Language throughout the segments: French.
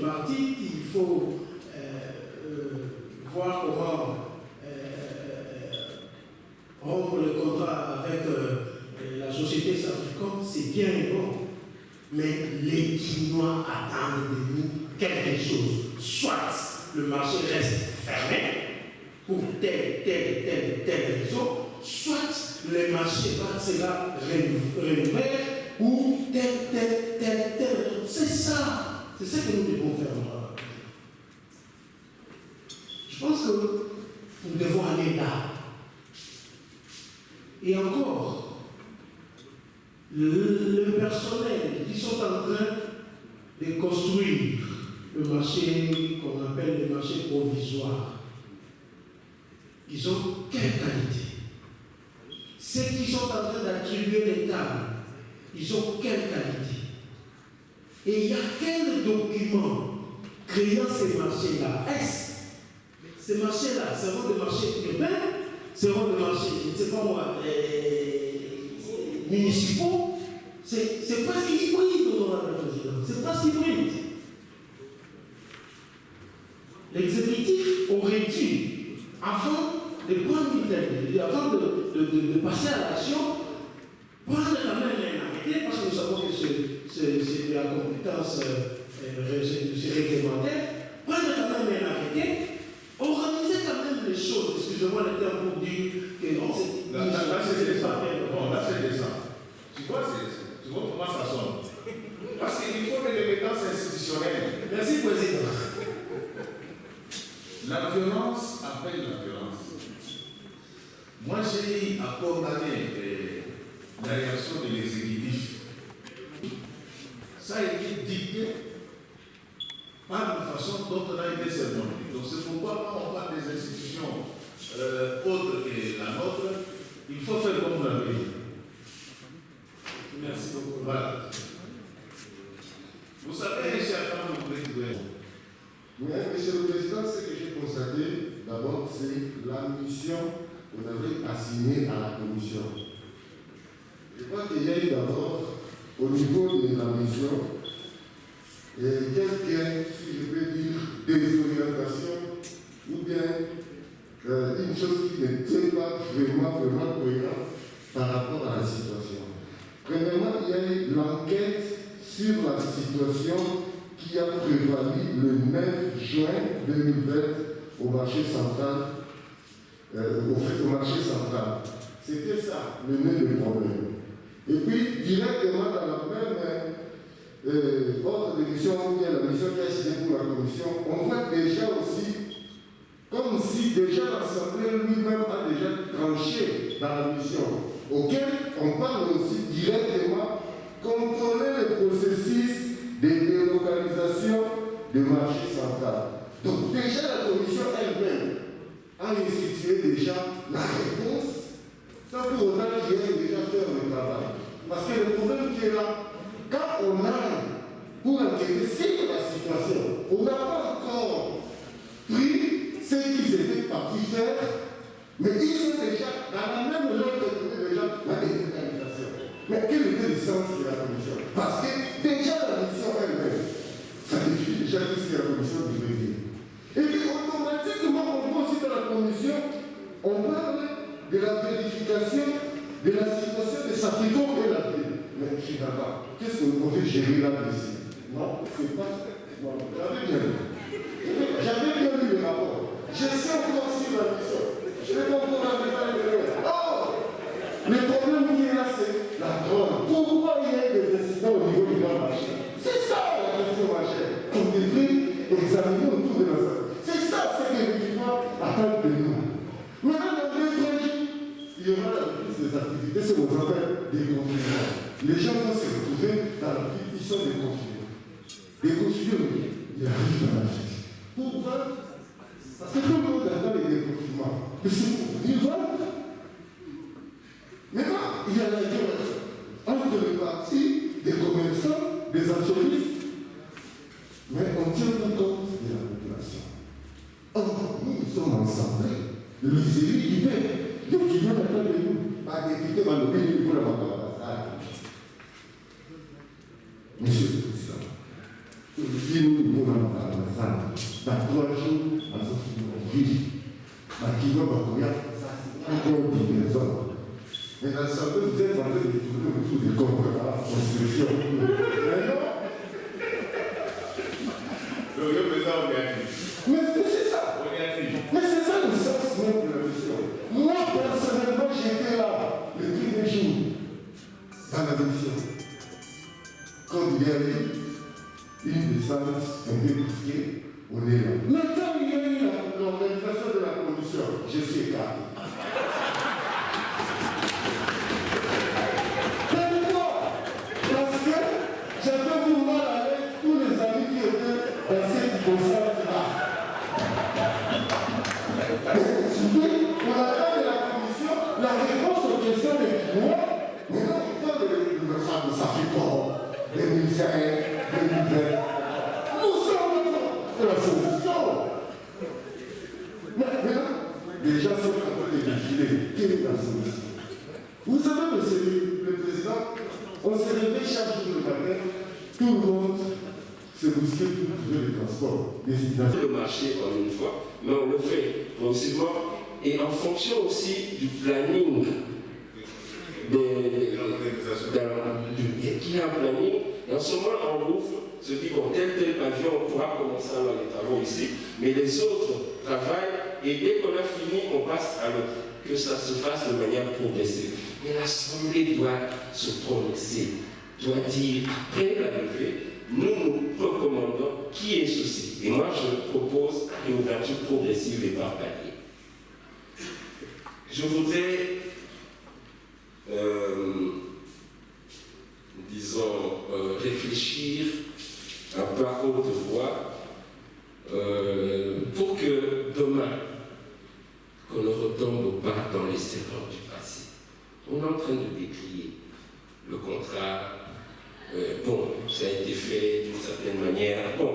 contrepartie, il faut voir comment rompre le contrat avec la société Safaricom, c'est bien et bon. Mais les Chinois attendent de nous quelque chose. Soit le marché reste fermé pour telle raison, soit le marché sera réouvert pour telle raison. C'est ça. C'est ce que nous devons faire. Je pense que nous devons aller là. Et encore, le personnel qui sont en train de construire le marché qu'on appelle le marché provisoire, ils ont quelle qualité? Ceux qui sont en train d'attribuer les tables, ils ont quelle qualité? Et il y a quel document créant ces marchés-là? Est-ce ces marchés-là seront des marchés urbains, seront des marchés, je ne sais pas moi, municipaux? C'est presque hybride, honorable président. C'est presque hybride. L'exécutif aurait dû, avant de prendre une telle, avant de passer à l'action, prendre quand même un arrêté, parce que nous savons que c'est de la compétence réglementaire, prendre quand même un arrêté, organiser quand même les choses, excusez-moi le terme pour dire que non, c'est... Là, c'est décent. Bon, là, c'est décent. Tu vois comment ça sonne? Parce qu'il faut des compétences institutionnelles. Merci, Président. La violence appelle la violence. Moi, j'ai à condamner la réaction de l'exécutif. Ça a été dicté par la façon dont on a été sermonné. Donc, c'est pourquoi quand on parle des institutions autres que la nôtre, il faut faire comme vous l'avez dit. Merci beaucoup. Voilà. Vous savez, chacun vous président. Monsieur le Président, ce que j'ai constaté, d'abord, c'est la mission qu'on avait assignée à la Commission. Je crois qu'il y a eu d'abord, au niveau de la mission, quelques, si je peux dire, désorientation, ou bien une chose qui n'était pas vraiment cohérente par rapport à la situation. Premièrement, il y a eu l'enquête sur la situation qui a prévalu le 9 juin 2020 au marché central. Au marché central. C'était ça, le nœud du problème. Et puis, directement dans la même ordre de mission, ou bien la mission qui a signé pour la commission, on voit déjà aussi, comme si déjà l'Assemblée lui-même a déjà tranché dans la mission, auquel on parle aussi directement contrôler le processus de délocalisation du marché central. Donc déjà la commission elle-même a institué déjà la réponse, sans pour autant qu'il ait déjà fait le travail. Parce que le problème qui est là, quand on a, pour enquêter sur la situation, on n'a pas encore pris ce qu'ils étaient partis faire, mais ils sont déjà dans la même lettre de déjà la délocalisation. Mais quel était le sens de la commission? Parce que déjà la mission elle-même, ça définit déjà tout ce que la commission devait dire. Et puis automatiquement, on voit aussi dans la commission, on parle de la vérification de la situation de Safaricom et la ville. Mais je suis d'accord. Qu'est-ce que vous pouvez gérer là-dessus? Non, c'est pas ça. Non, j'avais bien lu. J'avais bien lu le rapport. Je sais encore sur la mission. Je vais pas encore la détailler de l'autre. Oh! Le problème qui est là, c'est la drogue. Pourquoi il y a des incidents au niveau du grand marché? C'est ça la question majeure. On devrait examiner autour de la salle. C'est ça ce que les musulmans attendent de nous. Maintenant, dans 2-3 jours, il y aura la reprise des activités, c'est ce qu'on appelle des confinements. Les gens vont se retrouver dans la vie, ils sont déconfinés. Déconfinés, ils arrivent dans la vie. Pourquoi? Parce que tout le monde attend les déconfinements. Mais c'est pour venir voir. Maintenant, il y a la guerre entre les partis, des commerçants, des entreprises, mais on ne tient pas compte de la population. Or, nous sommes ensemble. Les élus qui paient, donc ils vont attendre de nous. Pas député, mais le pays pour la vente. Monsieur le Président, Aujourd'hui, nous avons dans 3 jours, à ce moment-là, qui va encore 10 ans. Mais dans ce sens, vous êtes en train de tourner autour des comptes à la construction. Mais non. Mais c'est ça. Mais c'est ça le sens même de la mission. Moi, personnellement, j'étais là le premier jour dans la mission. Quand il y a eu une descente un peu risquée, on est là. Mais quand il y a eu l'organisation de la commission, je suis écarté. Parce que j'avais vu mal avec tous les amis qui étaient dans cette constante-là. Pour la fin de la commission, la réponse aux questions des clients, mais non, ça fait quoi 2005, 2020. Nous sommes la solution. Maintenant, les gens sont en train de vigiler. Quelle est la solution? Vous savez, monsieur le président, on se réveille chaque jour le matin, tout le monde se bouscule pour trouver les transports. Le marché en une fois, mais on le fait progressivement et en fonction aussi du planning qui a un planning. Et en ce moment, on ouvre, se dit bon, tel pavillon, on pourra commencer dans les travaux ici, mais les autres travaillent et dès qu'on a fini, on passe à l'autre. Que ça se fasse de manière progressive. Mais l'Assemblée doit se prononcer, doit dire, après la levée, nous recommandons qui est ceci. Et moi, je propose une ouverture progressive et par palier. Je voudrais, réfléchir un peu à haute voix pour que demain, qu'on ne retombe pas dans les erreurs du passé. On est en train de décrier le contrat. Bon, ça a été fait d'une certaine manière. Bon,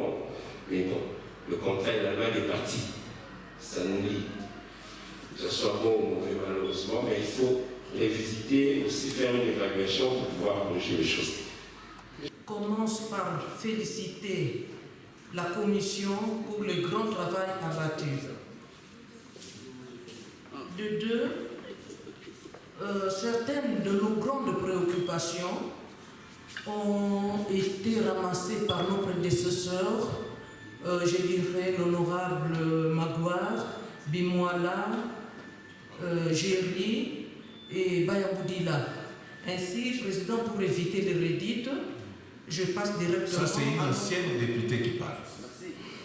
mais bon, le contrat est la main des parties. Ça nous lie. Que ce soit bon ou mauvais malheureusement, mais il faut révisiter, aussi faire une évaluation pour pouvoir corriger les choses. Je commence par féliciter la Commission pour le grand travail abattu. De deux, certaines de nos grandes préoccupations ont été ramassées par nos prédécesseurs, je dirais l'honorable Magouar, Bimouala, Géry et Bayaboudila. Ainsi, Président, pour éviter les redites, je passe directement... Ça, c'est une ancienne députée qui parle.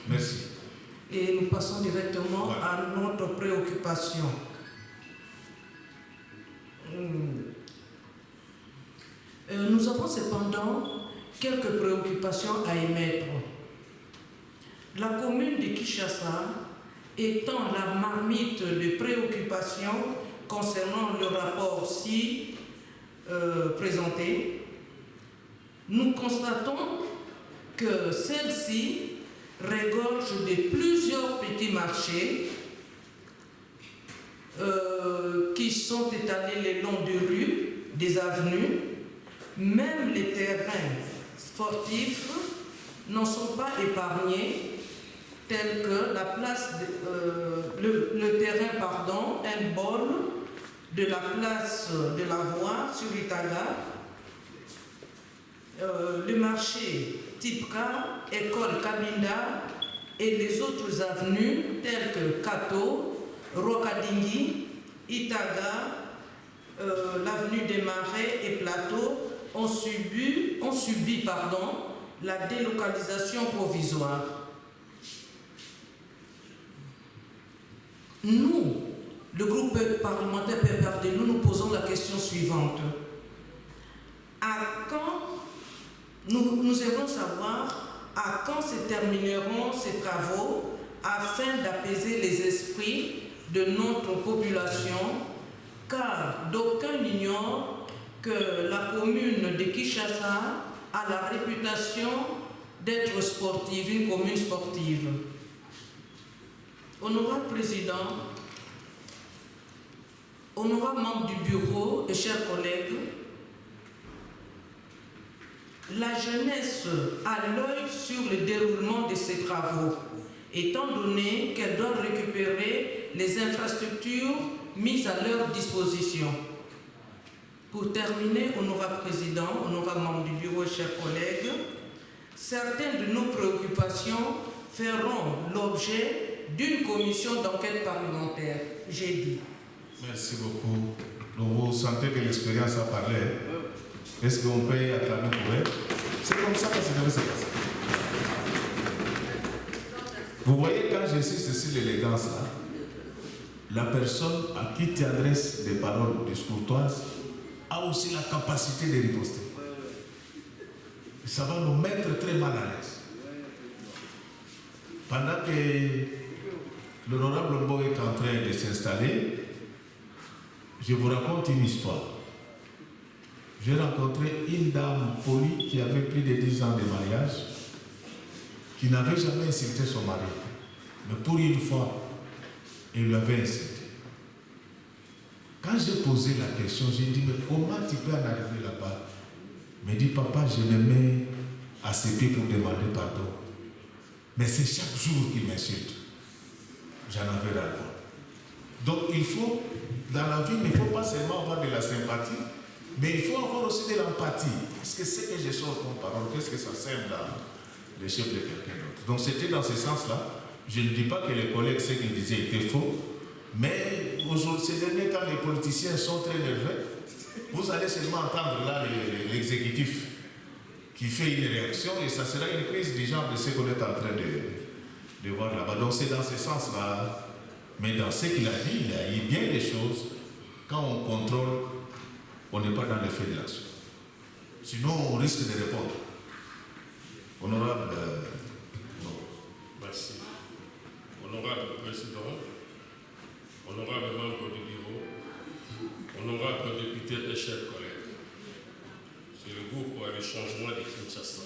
Merci. Et nous passons directement à notre préoccupation. Nous avons cependant quelques préoccupations à émettre. La commune de Kinshasa étant la marmite de préoccupations concernant le rapport-ci présenté, nous constatons que celle-ci regorge de plusieurs petits marchés qui sont étalés le long des rues, des avenues. Même les terrains sportifs n'en sont pas épargnés, tels que la place le terrain, un bol de la place de la Voie sur Itaga, le marché Tipka, École Kabinda et les autres avenues telles que Kato, Rokadingi, Itaga, l'avenue des Marais et Plateau ont subi la délocalisation provisoire. Nous, le groupe parlementaire PPRD, nous posons la question suivante. À quand, nous aimons savoir à quand se termineront ces travaux afin d'apaiser les esprits de notre population, car d'aucuns ignorent que la commune de Kinshasa a la réputation d'être sportive, une commune sportive. Honorable Président, honorable membre du bureau et chers collègues, la jeunesse a l'œil sur le déroulement de ces travaux, étant donné qu'elle doit récupérer les infrastructures mises à leur disposition. Pour terminer, honorable président, honorable membre du bureau, chers collègues, certaines de nos préoccupations feront l'objet d'une commission d'enquête parlementaire. J'ai dit. Merci beaucoup. Donc vous sentez que l'expérience a parlé. Est-ce qu'on peut acclamer pour elle? C'est comme ça que ça devait se passer. Vous voyez, quand j'insiste sur l'élégance là, la personne à qui tu adresses des paroles discourtoises a aussi la capacité de riposter. Et ça va nous mettre très mal à l'aise. Pendant que l'honorable Mbo est en train de s'installer, je vous raconte une histoire. J'ai rencontré une dame polie qui avait plus de 10 ans de mariage, qui n'avait jamais insulté son mari. Mais pour une fois, elle lui avait insulté. Quand j'ai posé la question, j'ai dit, mais comment tu peux en arriver là-bas? Il me dit, papa, je me mets à ses pieds pour demander pardon. Mais c'est chaque jour qu'il m'insulte. J'en avais ras-le-bol. Donc il faut, dans la vie, il ne faut pas seulement avoir de la sympathie, mais il faut avoir aussi de l'empathie. Parce que ce que je sors comme parole, qu'est-ce que ça sert dans les chefs de quelqu'un d'autre? Donc c'était dans ce sens-là. Je ne dis pas que les collègues, ce qu'ils disaient était faux, mais aujourd'hui, ces derniers temps, les politiciens sont très nerveux. Vous allez seulement entendre là l'exécutif qui fait une réaction et ça sera une crise du genre de ce qu'on est en train de voir là-bas. Donc c'est dans ce sens-là. Mais dans ce qu'il a dit, il a dit bien les choses. Quand on contrôle, on n'est pas dans l'effet de l'action. Sinon, on risque de répondre. Honorable. Merci. Honorable Président, honorable membre du bureau, honorable député et chers collègues, c'est le groupe pour le changement de Kinshasa.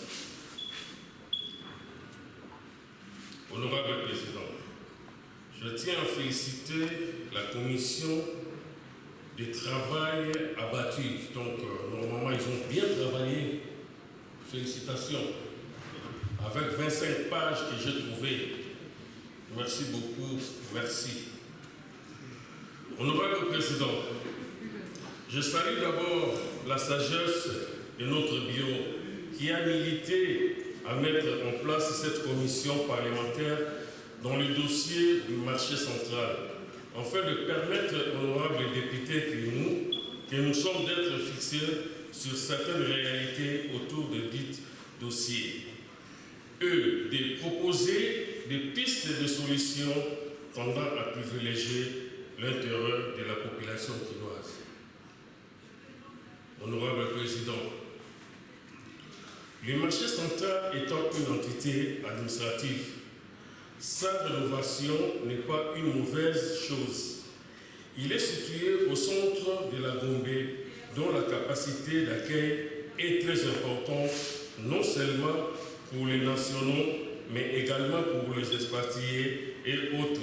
Honorable Président, je tiens à féliciter la commission de travail abattu. Donc, normalement, ils ont bien travaillé. Félicitations. Avec 25 pages que j'ai trouvées. Merci beaucoup. Merci. Honorable Président, je salue d'abord la sagesse de notre bureau qui a milité à mettre en place cette commission parlementaire dans le dossier du marché central, afin de permettre aux honorables députés que nous sommes d'être fixés sur certaines réalités autour de dit dossier. De proposer des pistes de solutions tendant à privilégier l'intérêt de la population quinoise. Honorable Président, le marché central étant une entité administrative, sa rénovation n'est pas une mauvaise chose. Il est situé au centre de la Gombe, dont la capacité d'accueil est très importante, non seulement pour les nationaux, mais également pour les expatriés et autres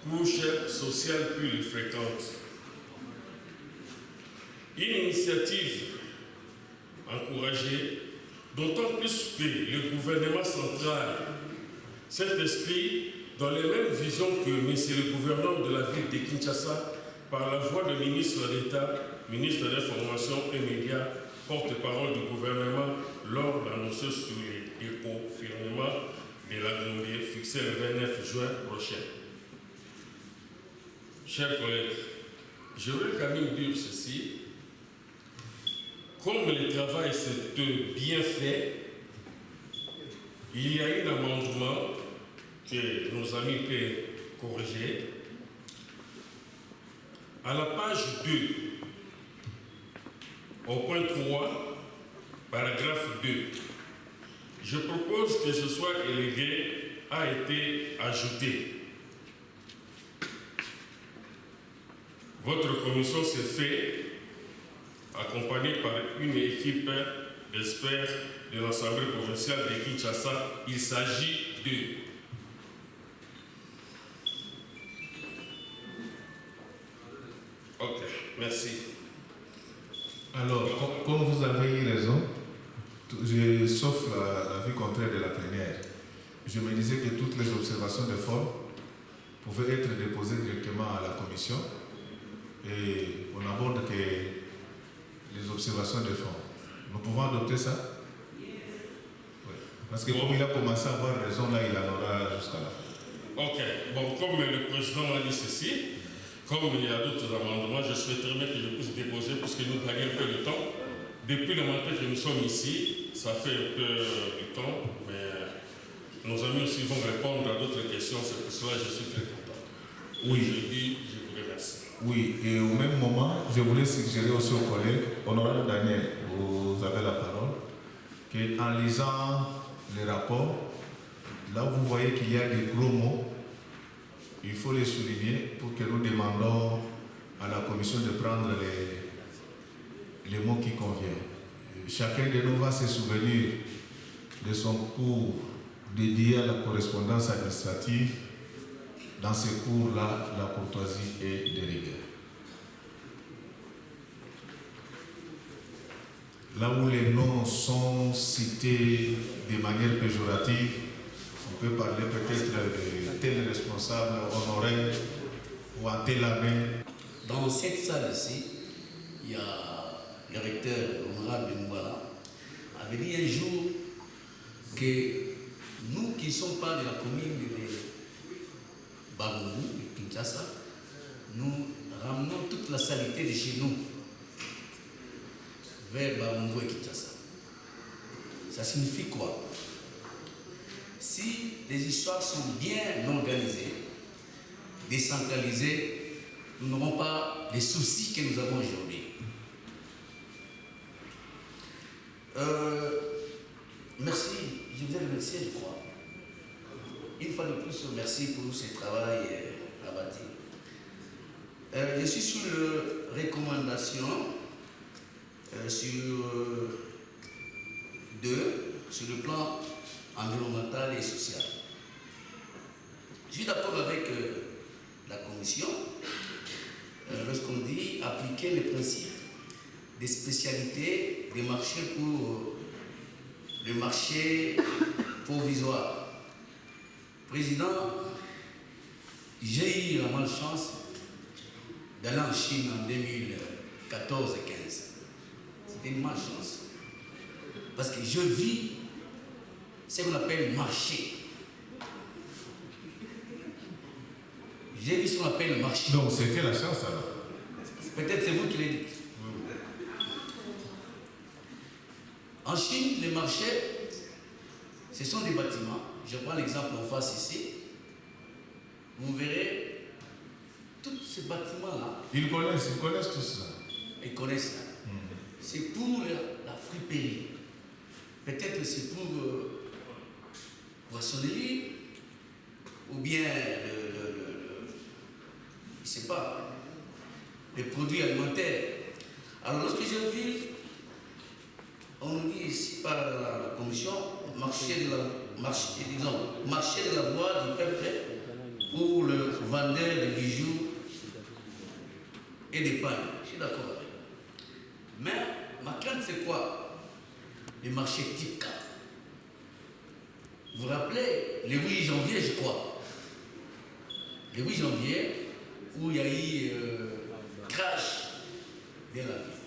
couches sociales plus fréquentes. Une initiative encouragée, d'autant plus que le gouvernement central s'est inscrit dans les mêmes visions que M. le gouverneur de la ville de Kinshasa par la voix du ministre d'État, ministre de l'Information et Médias, porte-parole du gouvernement lors d'annoncer sur les déconfinements de la Gombe fixé le 29 juin prochain. Chers collègues, je veux quand même dire ceci. Comme le travail s'est bien fait, il y a un amendement que nos amis peuvent corriger. À la page 2, au point 3, paragraphe 2, je propose que ce soit élégué a été ajouté. Votre commission s'est faite accompagnée par une équipe d'experts de l'Assemblée provinciale de Kinshasa. Il s'agit de Ok, merci. Alors, comme vous avez eu raison, je me disais que toutes les observations de forme pouvaient être déposées directement à la commission et on aborde que les observations de forme. Nous pouvons adopter ça? Oui. Parce que comme il a commencé à avoir raison, là, il en aura jusqu'à la fin. Ok. Bon, comme le président a dit ceci, comme il y a d'autres amendements, je souhaiterais bien que je puisse déposer, puisque nous gagnons un peu de temps. Depuis le matin que nous sommes ici, ça fait un peu du temps, mais nos amis aussi vont répondre à d'autres questions, c'est pour cela que je suis très content. Oui. Je vous remercie. Oui, et au même moment, je voulais suggérer aussi aux collègues, honorable Daniel, vous avez la parole, qu'en lisant les rapports, là où vous voyez qu'il y a des gros mots, il faut les souligner pour que nous demandons à la commission de prendre les mots qui conviennent. Chacun de nous va se souvenir de son cours dédié à la correspondance administrative. Dans ce cours-là, la courtoisie est de rigueur. Là où les noms sont cités de manière péjorative, on peut parler peut-être de tel responsable honoraire ou un tel abbé. Dans cette salle ici, il y a le recteur honorable Mouala avait dit un jour que nous qui ne sommes pas de la commune de Babungu, de Kinshasa, nous ramenons toute la saleté de chez nous vers Babungu et Kinshasa. Ça signifie quoi? Si les histoires sont bien organisées, décentralisées, nous n'aurons pas les soucis que nous avons aujourd'hui. Merci, je vous ai remercié, je crois. Une fois de plus, merci pour ce travail abattu. Je suis sous recommandation sur le plan environnemental et social. Je suis d'accord avec la commission lorsqu'on dit appliquer les principes des spécialités des marchés pour le marché provisoire. Président, j'ai eu la malchance d'aller en Chine en 2014 et 2015. C'était une malchance. Parce que je vis ce qu'on appelle marché. J'ai vu ce qu'on appelle marché. Donc c'était la chance alors. Peut-être c'est vous qui l'avez dit. En Chine, les marchés, ce sont des bâtiments. Je prends l'exemple en face ici. Vous verrez tous ces bâtiments-là. Ils connaissent tout cela. Ils connaissent ça. C'est pour la friperie. Peut-être c'est pour poissonnerie ou bien je ne sais pas, les produits alimentaires. Alors lorsque j'ai vu, on nous dit ici par la commission, marché de la voie du peuple pour le vendeur de bijoux et des pailles. Je suis d'accord avec. Mais ma crainte c'est quoi? Le marché type 4. Vous vous rappelez, le 8 janvier, je crois. Le 8 janvier, où il y a eu crash de la vie.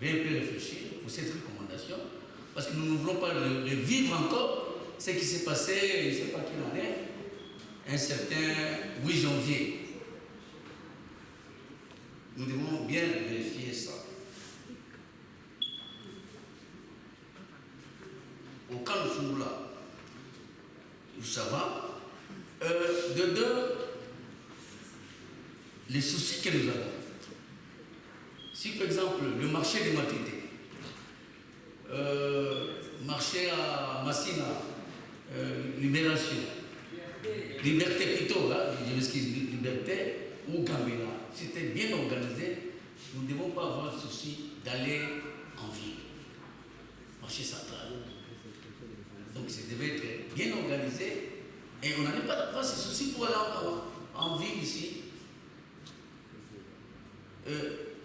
Je vais un peu réfléchir pour cette recommandation, parce que nous ne voulons pas revivre encore ce qui s'est passé, je ne sais pas quelle année, un certain 8 janvier. Nous devons bien vérifier ça. Au cas où là, ça va. De deux, les soucis que nous avons. Si par exemple le marché de Matité, marché à Massina, Libération, Liberté plutôt, là, je m'excuse, Liberté ou Gambela, c'était bien organisé, nous ne devons pas avoir le souci d'aller en ville, marché central. Donc ça devait être bien organisé et on n'avait pas d'avoir ces soucis pour aller en ville ici.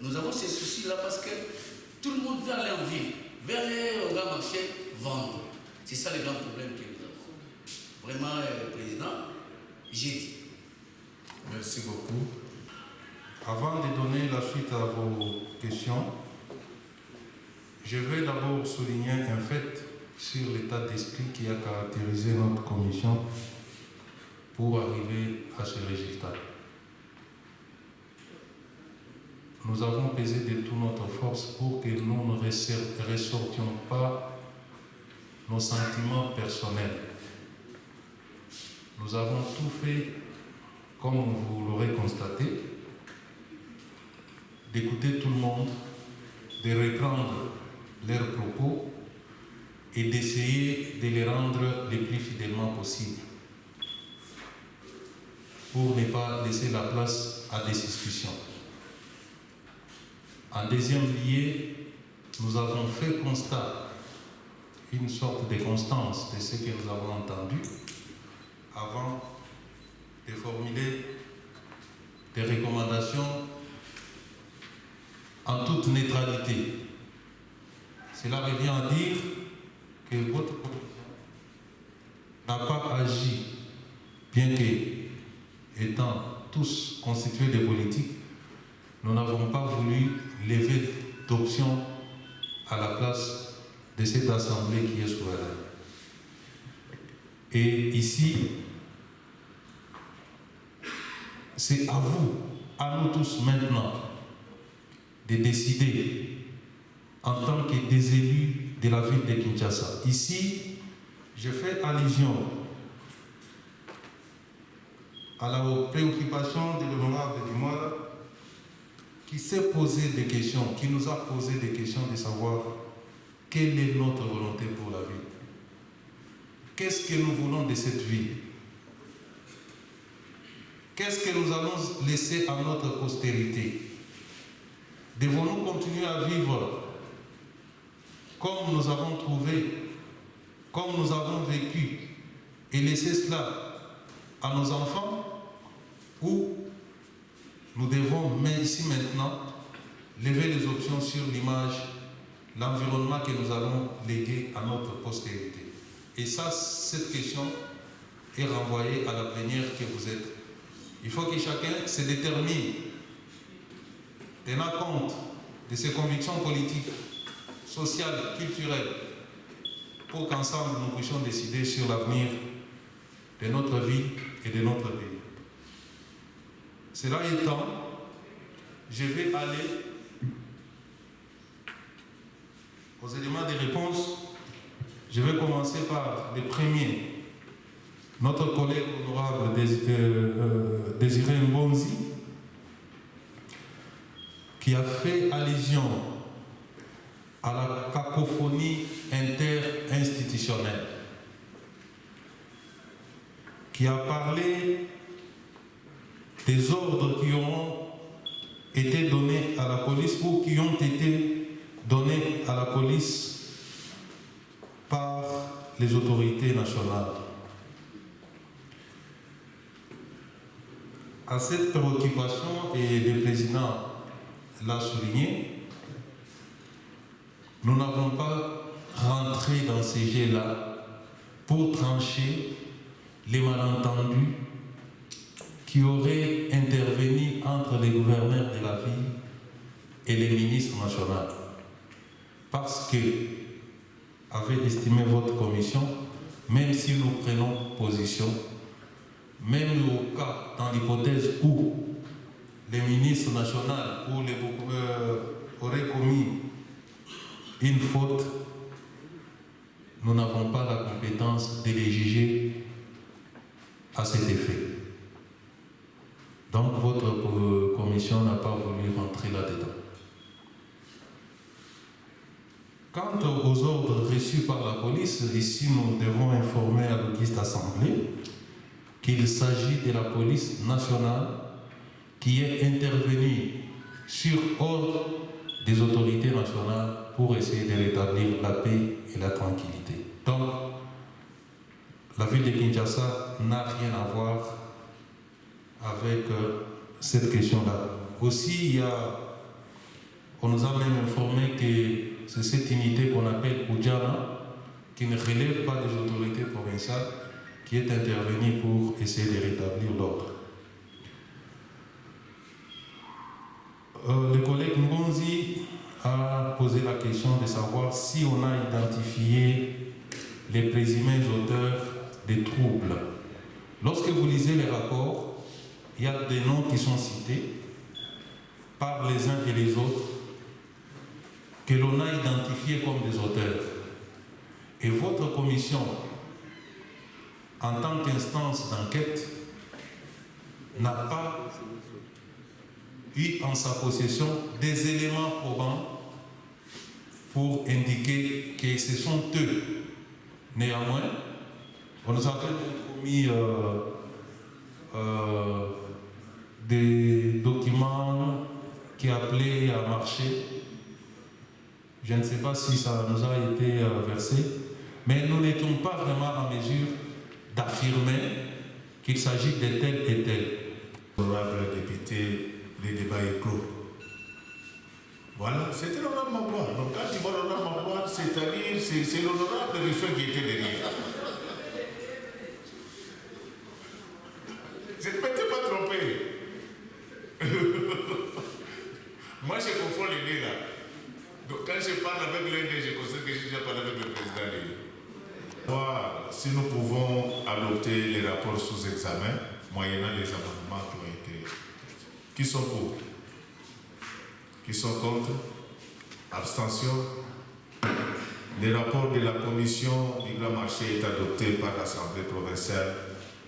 Nous avons ces soucis-là parce que tout le monde veut aller en ville, veut aller au grand marché vendre. C'est ça le grand problème que nous avons. Vraiment, Président, j'ai dit. Merci beaucoup. Avant de donner la suite à vos questions, je vais d'abord souligner un fait sur l'état d'esprit qui a caractérisé notre commission pour arriver à ce résultat. Nous avons pesé de toute notre force pour que nous ne ressortions pas nos sentiments personnels. Nous avons tout fait, comme vous l'aurez constaté, d'écouter tout le monde, de reprendre leurs propos et d'essayer de les rendre le plus fidèlement possible pour ne pas laisser la place à des discussions. En deuxième lieu, nous avons fait constat, une sorte de constance de ce que nous avons entendu avant de formuler des recommandations en toute neutralité. Cela revient à dire que votre commission n'a pas agi, bien qu'étant tous constitués de politiques, nous n'avons pas voulu lever d'option à la place de cette assemblée qui est souveraine. Et ici, c'est à vous, à nous tous maintenant, de décider en tant que des élus de la ville de Kinshasa. Ici, je fais allusion à la préoccupation de l'honorable Dumouala qui s'est posé des questions, qui nous a posé des questions de savoir quelle est notre volonté pour la ville. Qu'est-ce que nous voulons de cette ville? Qu'est-ce que nous allons laisser à notre postérité? Devons-nous continuer à vivre comme nous avons trouvé, comme nous avons vécu, et laisser cela à nos enfants? Ou nous devons, mais ici maintenant, lever les options sur l'image, l'environnement que nous allons léguer à notre postérité? Et ça, cette question est renvoyée à la plénière que vous êtes. Il faut que chacun se détermine, tenant compte de ses convictions politiques, sociales, culturelles, pour qu'ensemble nous puissions décider sur l'avenir de notre ville et de notre pays. Cela étant, je vais aller aux éléments de réponse. Je vais commencer par le premier. Notre collègue honorable Désiré Mbonzi, qui a fait allusion à la cacophonie inter-institutionnelle, qui a parlé des ordres qui ont été donnés à la police ou qui ont été donnés à la police par les autorités nationales. À cette préoccupation, et le président l'a souligné, nous n'avons pas rentré dans ces jets-là pour trancher les malentendus qui auraient intervenu entre les gouverneurs de la ville et les ministres nationaux. Parce que, avait estimé votre commission, même si nous prenons position, même au cas, dans l'hypothèse où les ministres nationaux ou les auraient commis une faute, nous n'avons pas la compétence de les juger à cet effet. Donc votre commission n'a pas voulu rentrer là-dedans. Quant aux ordres reçus par la police, ici nous devons informer à l'auguste assemblée qu'il s'agit de la police nationale qui est intervenue sur ordre des autorités nationales pour essayer de rétablir la paix et la tranquillité. Donc, la ville de Kinshasa n'a rien à voir avec cette question-là. Aussi, on nous a même informé que c'est cette unité qu'on appelle Oudjana qui ne relève pas des autorités provinciales, qui est intervenu pour essayer de rétablir l'ordre. Le collègue Mbonzi a posé la question de savoir si on a identifié les présumés auteurs des troubles. Lorsque vous lisez les rapports, il y a des noms qui sont cités par les uns et les autres que l'on a identifiés comme des auteurs. Et votre commission, en tant qu'instance d'enquête, n'a pas eu en sa possession des éléments probants pour indiquer que ce sont eux. Néanmoins, on nous a commis des documents qui appelaient à marcher. Je ne sais pas si ça nous a été versé, mais nous n'étions pas vraiment en mesure d'affirmer qu'il s'agit de tel et tel. Honorable député, le débat est clos. Voilà, c'était l'honorable Mamboua. Donc quand tu vois l'honorable Mamboua, c'est-à-dire c'est l'honorable Riffin qui était derrière. Je ne m'étais pas trompé. Moi, je confonds les deux là. Donc quand je parle avec l'un d'eux, je considère que je déjà parlé avec le président. Voir si nous pouvons adopter les rapports sous examen, moyennant les amendements qui ont été. Qui sont pour? Qui sont contre? Abstention? Les rapports de la commission du grand marché est adopté par l'Assemblée provinciale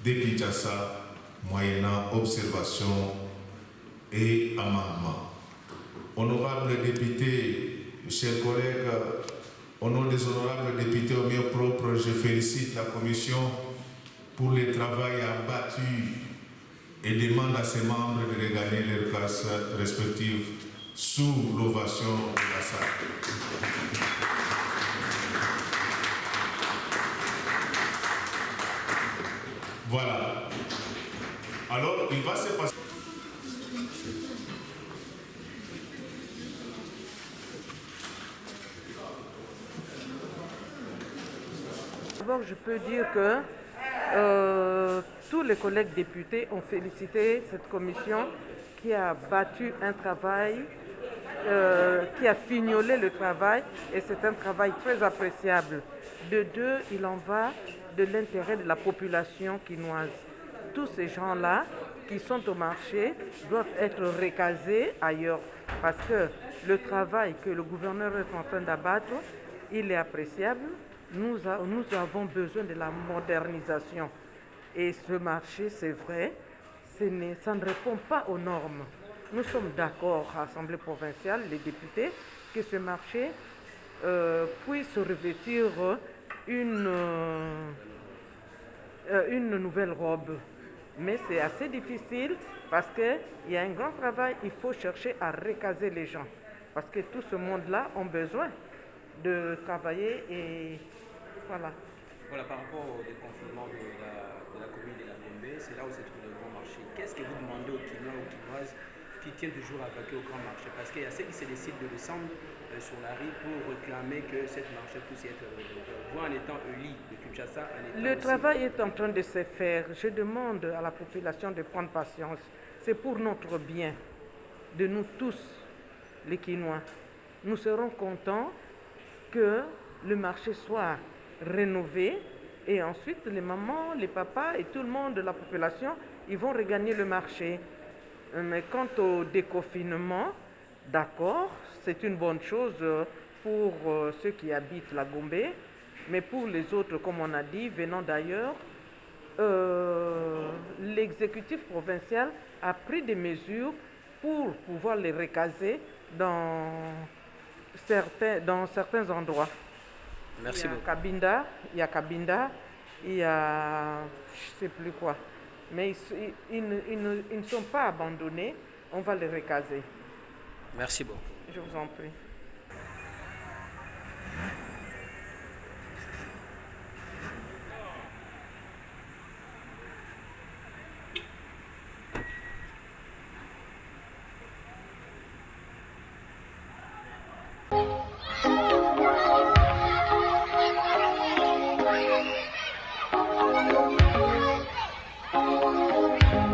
de Kinshasa, moyennant observation et amendement. Honorables députés, chers collègues, au nom des honorables députés au mieux propre, je félicite la commission pour le travail abattu et demande à ses membres de regagner leurs places respectives sous l'ovation de la salle. Voilà. Alors, il va se passer. D'abord, je peux dire que tous les collègues députés ont félicité cette commission qui a battu un travail, qui a fignolé le travail, et c'est un travail très appréciable. De deux, il en va de l'intérêt de la population quinoise. Tous ces gens-là qui sont au marché doivent être recasés ailleurs, parce que le travail que le gouverneur est en train d'abattre, il est appréciable. Nous avons besoin de la modernisation. Et ce marché, c'est vrai, ça ne répond pas aux normes. Nous sommes d'accord à l'Assemblée provinciale, les députés, que ce marché puisse revêtir une nouvelle robe. Mais c'est assez difficile parce qu'il y a un grand travail, il faut chercher à recaser les gens. Parce que tout ce monde-là a besoin de travailler et voilà. Voilà, par rapport au déconfinement de la commune de la Gombe, c'est là où se trouve le grand marché. Qu'est-ce que vous demandez aux Quinois, aux Quinoises qui tiennent toujours à vaquer au grand marché? Parce qu'il y a ceux qui se décident de descendre sur la rue pour réclamer que cette marché puisse être vous en étant élu de Kinshasa. Le travail est en train de se faire. Je demande à la population de prendre patience. C'est pour notre bien, de nous tous, les Quinois. Nous serons contents que le marché soit rénové et ensuite les mamans, les papas et tout le monde de la population, ils vont regagner le marché. Mais quant au déconfinement, d'accord, c'est une bonne chose pour ceux qui habitent la Gombe, mais pour les autres, comme on a dit, venant d'ailleurs, l'exécutif provincial a pris des mesures pour pouvoir les recaser dans certains endroits. Merci beaucoup. Il y a Cabinda, il y a je ne sais plus quoi. Mais ils ne sont pas abandonnés, on va les recaser. Merci beaucoup. Je vous en prie.